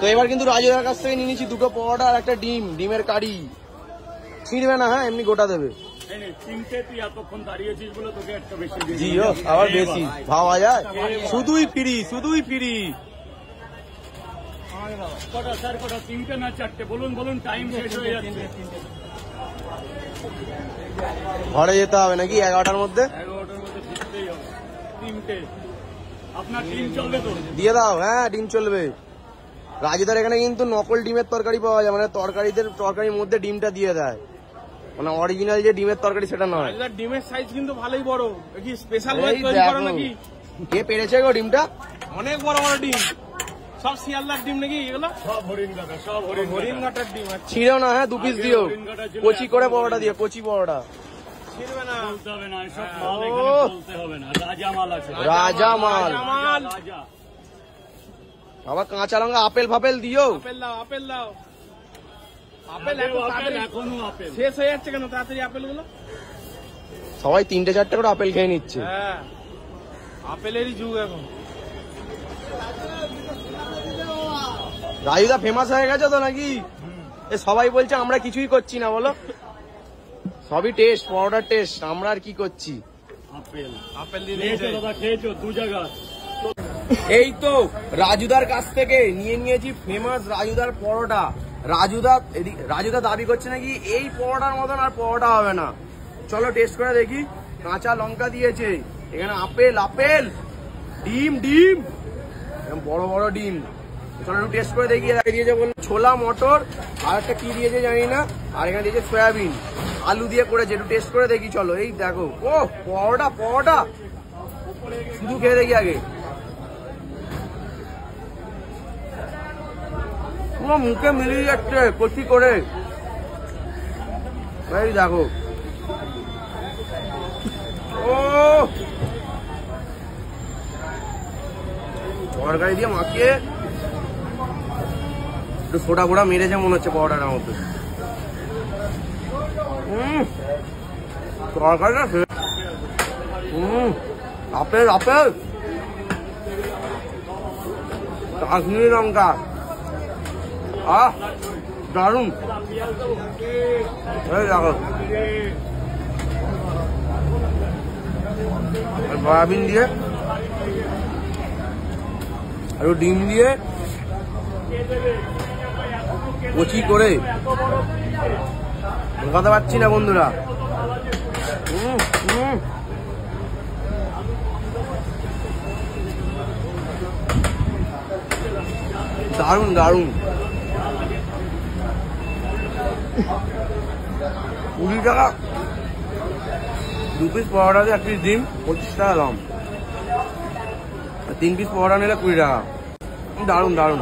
তো এবার কিন্তু রাজুদার কাছ থেকে নিয়ে নিচ্ছি দুটো পরোটা আর একটা ডিম, ডিমের কারি। ছিঁড়বে না, হ্যাঁ এমনি গোটা দেবে। জিও আবার বেশি ভাবা যায়, শুধুই ফ্রি শুধুই ফ্রি। তিনটে না চারটে বলুন বলুন, টাইম শেষ হয়ে যাচ্ছে। ঘরে যেতে হবে নাকি 11টার মধ্যে? 11টার মধ্যে ফিরতেই হবে। তিনটে আপনার ডিম চলবে তো? দিয়ে দাও, হ্যাঁ ডিম চলবে। রাজুদার এখানে কিন্তু নকল ডিমের তরকারি পাওয়া যায়, মানে তরকারির মধ্যে ডিমটা দিয়ে দেয়, মানে অরিজিনাল যে ডিমের তরকারি সেটা নয়। ডিমের সাইজ কিন্তু ভালোই বড়, কি স্পেশাল নাকি? কে পেরেছে গো ডিমটা? অনেক বড় বড় ডিম, সব শিয়ালদার ডিম নাকি এগুলো? সব হরিণ কাটা, সব হরিণ কাটার ডিম। ছিঁড়েও না, হ্যাঁ 2 পিস দিও, কচি করে পরোটা দিয়ে, কচি পরোটা। ছিঁড়বে না, বলতে হবে না, এসব মাল এখানে বলতে হবে না। রাজা মাল আছে, রাজা মাল। রাজা। আবার কাঁচা লঙ্কা আপেল ফাপেল দিও। আপেল দাও, আপেল দাও। আপেল এখনো আপেল শেষ হয়ে যাচ্ছে কেন তাড়াতাড়ি আপেল গুলো? সবাই 3-4টে করে আপেল খেয়ে নিচ্ছে। হ্যাঁ আপেলেরই যুগ এখন। রাজুদা ফেমাস হয়ে গেছে তো নাকি? সবাই বলছে আমরা কিছুই করছি না, বলো সবই টেস্ট, পরোটার টেস্ট, আমরা আর কি করছি? আপেল আপেল দিয়ে খেয়েছো 2 জায়গা। এই তো রাজুদার কাছ থেকে নিয়ে নিয়েছি ফেমাস রাজুদার পরোটা। রাজুদা দাবি করছে নাকি এই পরোটার মতন আর পরোটা হবে না। চলো টেস্ট করে দেখি। কাঁচা লঙ্কা দিয়েছে, এখানে আপেল আপেল, ডিম ডিম, বড় বড় ডিম। চলো একটু টেস্ট করে দেখি। দিয়েছে বললো ছোলা মটর, আর একটা কি দিয়েছে জানি না, আর এখানে দিয়েছে সয়াবিন, আলু দিয়ে করেছে। একটু টেস্ট করে দেখি চলো। এই দেখো, ও পরোটা পরোটা, শুধু খেয়ে দেখি আগে। পুরো মুখে মিলিয়ে যাচ্ছে কচি করে। এই দেখো, ও তরকারি দিয়ে মাখিয়ে একটু সোডা ফোড়া মেরেছে মনে হচ্ছে পরোটার মধ্যে। তরকারিটা আপেল আপেল, কাশ্মীরি লঙ্কা, দারুন। দেখো সয়াবিন দিয়ে আর ডিম দিয়ে কচি করে, ঢোকাতে পারছি না বন্ধুরা। দারুন দারুন। 20 টাকা 2 পিস পরোটা দিয়ে 1 পিস ডিম, 25 টাকা দাম। 3 পিস পরোটা নিলে 20 টাকা। দারুন দারুন।